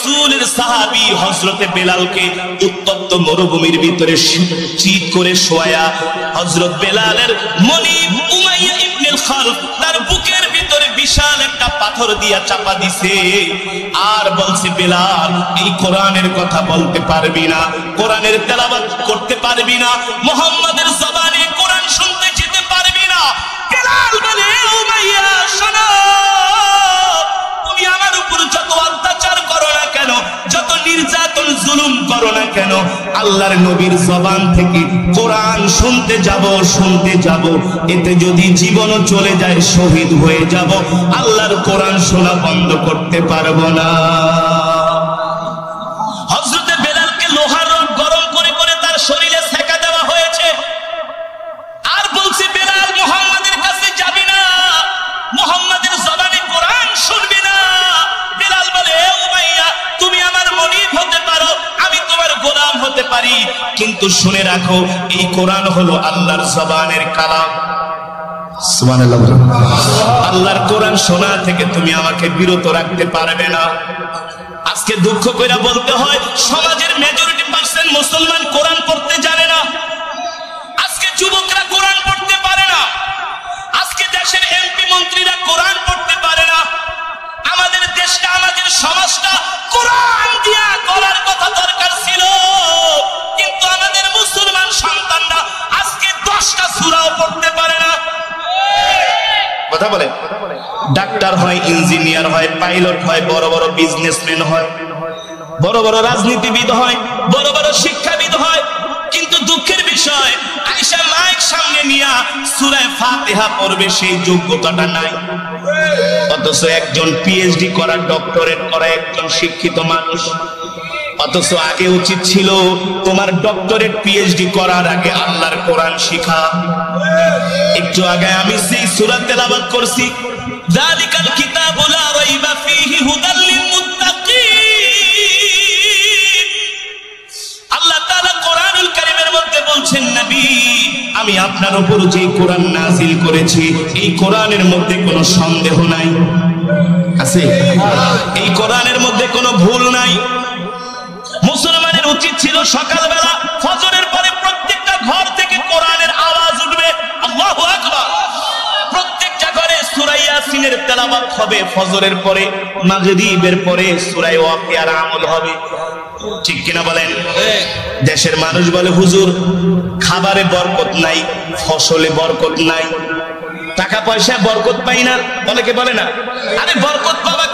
রাসূলের সাহাবী হযরতে বেলালকে উত্তপ্ত মরুভূমির ভিতরে চিৎ করে শোয়া হযরত বেলালের মনিব উমাইয়া ইবনে খালফ তার বুকের ভিতরে বিশাল একটা পাথর দিয়া চাপা দিছে আর বলছে বেলাল এই কোরআনের কথা বলতে পারবি না, কোরআনের তেলাওয়াত করতে পারবি না, মুহাম্মাদের জবানে কোরআন শুনতে যেতে পারবি না। বেলাল বলে উমাইয়া শোনো, তুমি আমার উপর যত অত্যাচার করো না কেন, যত নির্যাতন জুলুম করো না কেন, আল্লাহর নবীর জবান থেকে কোরআন শুনতে যাব, এতে যদি জীবনও চলে যায় শহীদ হয়ে যাব, আল্লাহর কোরআন শোনা বন্ধ করতে পারবো না। হযরতে বেলালকে লোহার রড গরম করে করে তার শরীরে সেকা দেওয়া হয়েছে আর বলছে বেলাল মুহাম্মাদের কাছে যাবি না, মুহাম্মাদের জবানে কোরআন শুনবি না। বেলাল বলে উমাইয়া তুমি আমার মনিব হতে পারো, আমি তোমার গোলাম হতে পারি, কিন্তু শুনে রাখো এই কোরআন হলো আল্লাহর জবানের কালাম। সুবহানাল্লাহ। আল্লাহর কোরআন শোনা থেকে তুমি আমাকে বিরত রাখতে পারবে না। আজকে দুঃখ কইরা বলতে হয় সমাজের মেজরিটি পার্সেন্ট মুসলমান কোরআন পড়তে জানে না। আজকে যুবকরা কোরআন পড়তে পারে না, আজকে দেশের এমপি মন্ত্রীরা কোরআন পড়তে পারে না। আমাদের দেশটা, আমাদের সমাজটা কোরআন দিয়া করার কথা দরকার ছিল, কিন্তু আমাদের মুসলমান সন্তানরা আজকে 10টা সূরাও পড়তে পারে না। কথা বলে ডাক্তার হয়, ইঞ্জিনিয়ার হয়, পাইলট হয়, বড় বড় বিজনেসম্যান হয়, বড় বড় রাজনীতিবিদ হয়, বড় বড় শিক্ষাবিদ হয়, কিন্তু দুঃখের বিষয় আয়েশা মাইক সামনে নিয়া সূরা ফাতিহা পড়বে সেই যোগ্যতাটা নাই। অথচ একজন পিএইচডি করা, ডক্টরেট করা একজন শিক্ষিত মানুষ, অথচ আগে উচিত ছিল তোমার ডক্টরেট পিএইচডি করার আগে আল্লাহর কোরআন শিখা। একটু আগে আমি সেই সূরা তেলাওয়াত করছি, যালিকাল কিতাবু লা রাইবা ফীহি হুদাল লিল মুত্তাকিন। আল্লাহ তাআলা কোরআনুল কারীমের মধ্যে বলছেন নবী আমি আপনার উপর যে কোরআন নাযিল করেছি এই কোরআনের মধ্যে কোনো সন্দেহ নাই, আছে এই কোরআনের মধ্যে কোনো ভুল নাই। মুসলমানের উচিত ছিল সকালবেলা ফজরের পরে প্রত্যেকটা ঘর থেকে কোরআনের আওয়াজ উঠবে, আল্লাহু আকবার। প্রত্যেকটা ঘরে সূরা ইয়াসিনের তেলাওয়াত হবে, ফজরের পরে, মাগরিবের পরে সূরা ওয়াকিয়ার আমল হবে। ঠিক কিনা বলেন? দেশের মানুষ বলে হুজুর খাবারে বরকত নাই, ফসলে বরকত নাই, টাকা পয়সা বরকত পাই না, অনেকে বলে না। আরে বরকত পাবা